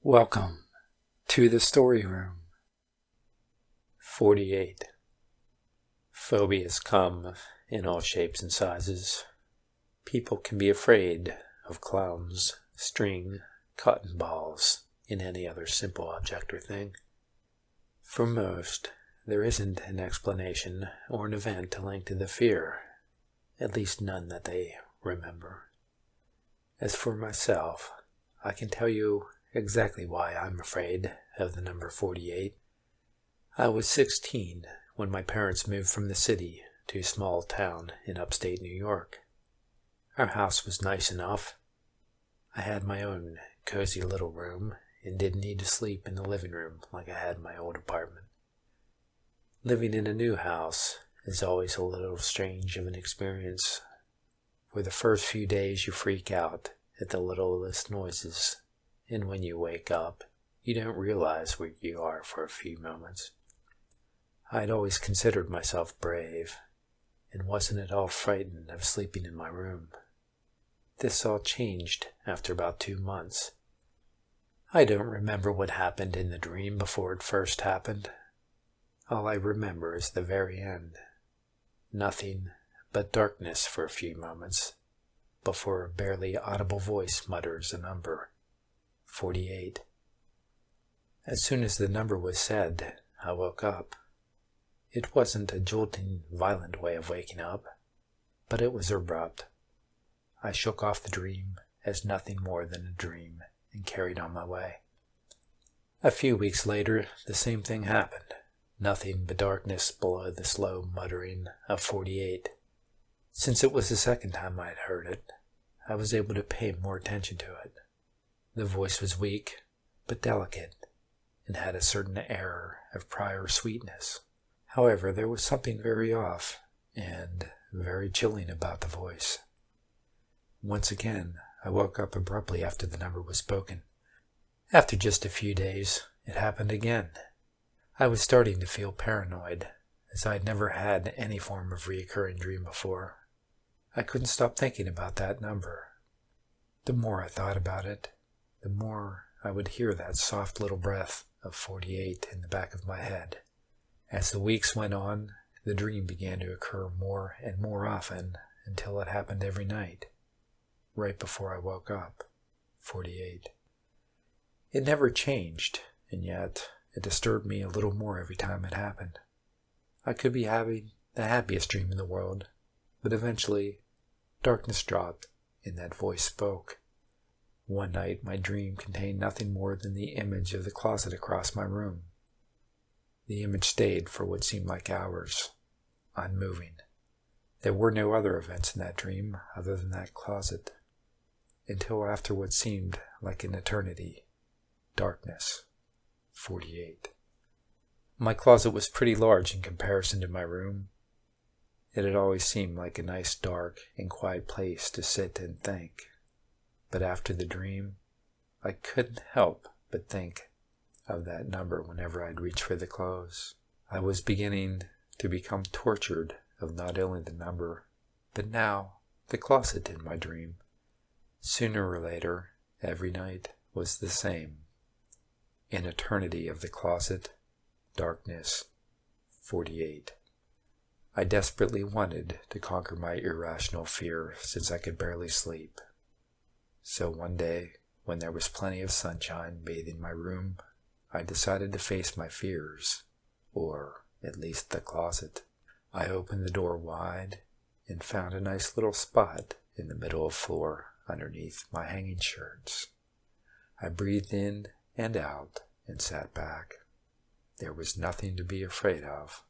Welcome to the story room. 48. Phobias come in all shapes and sizes. People can be afraid of clowns, string, cotton balls, and any other simple object or thing. For most, there isn't an explanation or an event linked to the fear, at least none that they remember. As for myself, I can tell you exactly why I'm afraid of the number 48. I was 16 when my parents moved from the city to a small town in upstate New York. Our house was nice enough. I had my own cozy little room and didn't need to sleep in the living room like I had in my old apartment. Living in a new house is always a little strange of an experience. For the first few days you freak out at the littlest noises, and when you wake up, you don't realize where you are for a few moments. I'd always considered myself brave, and wasn't at all frightened of sleeping in my room. This all changed after about 2 months. I don't remember what happened in the dream before it first happened. All I remember is the very end. Nothing but darkness for a few moments, before a barely audible voice mutters a number. 48. As soon as the number was said, I woke up. It wasn't a jolting, violent way of waking up, but it was abrupt. I shook off the dream as nothing more than a dream and carried on my way. A few weeks later, the same thing happened. Nothing but darkness below the slow muttering of 48. Since it was the second time I had heard it, I was able to pay more attention to it. The voice was weak, but delicate, and had a certain air of prior sweetness. However, there was something very off and very chilling about the voice. Once again, I woke up abruptly after the number was spoken. After just a few days, it happened again. I was starting to feel paranoid, as I had never had any form of recurring dream before. I couldn't stop thinking about that number. The more I thought about it, the more I would hear that soft little breath of 48 in the back of my head. As the weeks went on, the dream began to occur more and more often until it happened every night, right before I woke up. 48. It never changed, and yet it disturbed me a little more every time it happened. I could be having the happiest dream in the world, but eventually darkness dropped and that voice spoke. One night my dream contained nothing more than the image of the closet across my room. The image stayed for what seemed like hours, unmoving. There were no other events in that dream other than that closet, until after what seemed like an eternity, darkness. 48. My closet was pretty large in comparison to my room. It had always seemed like a nice, dark, and quiet place to sit and think. But after the dream, I couldn't help but think of that number whenever I'd reach for the clothes. I was beginning to become tortured of not only the number, but now the closet in my dream. Sooner or later, every night was the same. An eternity of the closet, darkness, 48. I desperately wanted to conquer my irrational fear since I could barely sleep. So one day, when there was plenty of sunshine bathing my room, I decided to face my fears, or at least the closet. I opened the door wide and found a nice little spot in the middle of the floor underneath my hanging shirts. I breathed in and out and sat back. There was nothing to be afraid of.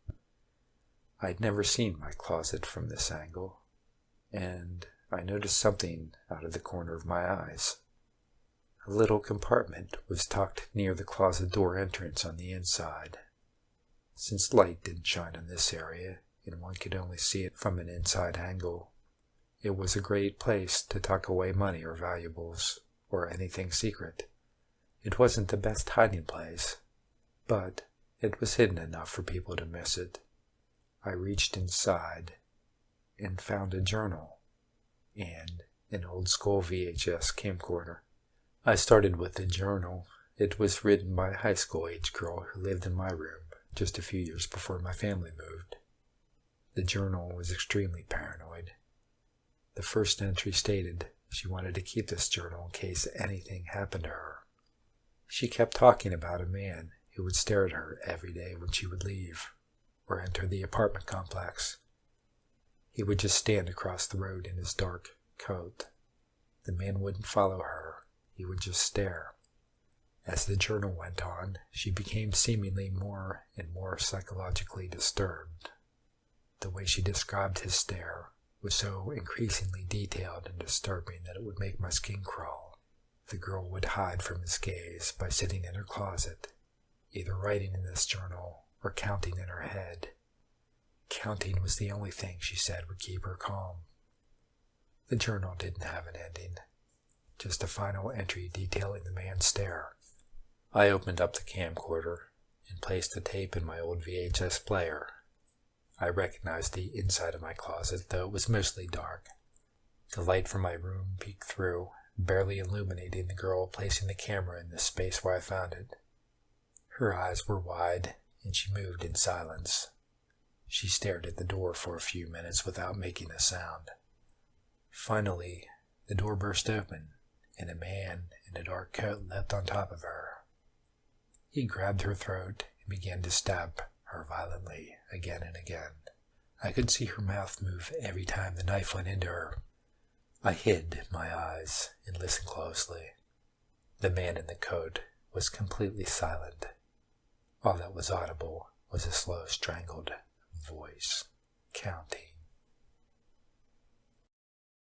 I'd never seen my closet from this angle, and I noticed something out of the corner of my eyes. A little compartment was tucked near the closet door entrance on the inside. Since light didn't shine in this area, and one could only see it from an inside angle, it was a great place to tuck away money or valuables, or anything secret. It wasn't the best hiding place, but it was hidden enough for people to miss it. I reached inside and found a journal and an old school VHS camcorder. I started with the journal It was written by a high school-age girl who lived in my room just a few years before my family moved. The journal was extremely paranoid. The first entry stated she wanted to keep this journal in case anything happened to her. She kept talking about a man who would stare at her every day when she would leave or enter the apartment complex. He would just stand across the road in his dark coat. The man wouldn't follow her. He would just stare. As the journal went on, she became seemingly more and more psychologically disturbed. The way she described his stare was so increasingly detailed and disturbing that it would make my skin crawl. The girl would hide from his gaze by sitting in her closet, either writing in this journal or counting in her head. Counting was the only thing she said would keep her calm. The journal didn't have an ending, just a final entry detailing the man's stare. I opened up the camcorder and placed the tape in my old VHS player. I recognized the inside of my closet, though it was mostly dark. The light from my room peeked through, barely illuminating the girl placing the camera in the space where I found it. Her eyes were wide, and she moved in silence. She stared at the door for a few minutes without making a sound. Finally, the door burst open, and a man in a dark coat leapt on top of her. He grabbed her throat and began to stab her violently again and again. I could see her mouth move every time the knife went into her. I hid my eyes and listened closely. The man in the coat was completely silent. All that was audible was a slow, strangled voice, counting.